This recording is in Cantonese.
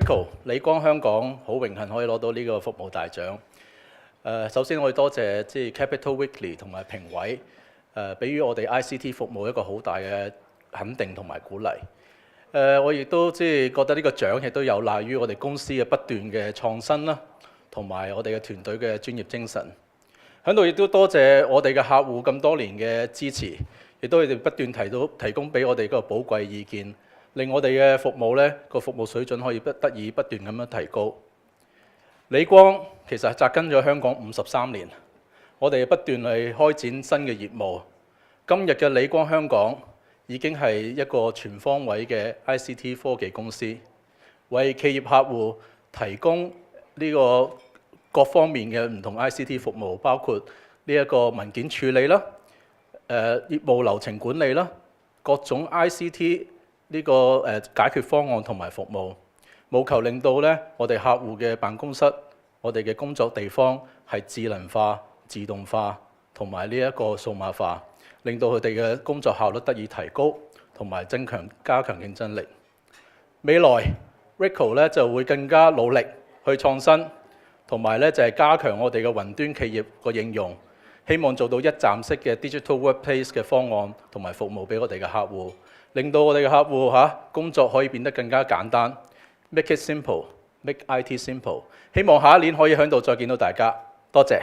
Rico 理光香港好榮幸可以攞到呢個服務大獎。首先我要多謝Capital Weekly 同埋評委俾予我哋 ICT 服務一個好大嘅肯定同埋鼓勵。我亦都覺得呢個獎亦都有賴於我哋公司嘅不斷嘅創新啦，同埋我哋嘅團隊嘅專業精神。喺度亦都多謝我哋嘅客戶咁多年嘅支持，亦都佢哋不斷提供俾我哋個寶貴意見，令我哋嘅服務呢個服務水準可以得以不斷咁樣提高。理光其實紮根咗香港53年，我哋不斷去開展新嘅業務。今日嘅理光香港已經係一個全方位嘅 ICT 科技公司，為企業客戶提供呢個各方面嘅唔同 ICT 服務，包括呢一個文件處理啦、業務流程管理啦、各種 ICT 呢個解決方案同埋服務，務求令到我哋客戶嘅辦公室、我哋嘅工作地方係智能化、自動化同埋呢一個數碼化，令到佢哋嘅工作效率得以提高，同埋加強競爭力。未來 Rico 就會更加努力去創新，同埋就係加強我哋嘅雲端企業個應用，希望做到一站式嘅 Digital Workplace 嘅方案同埋服務俾我哋嘅客戶，令到我哋嘅客戶工作可以變得更加簡單。Make it simple, make IT simple。希望下一年可以喺度再見到大家，多謝。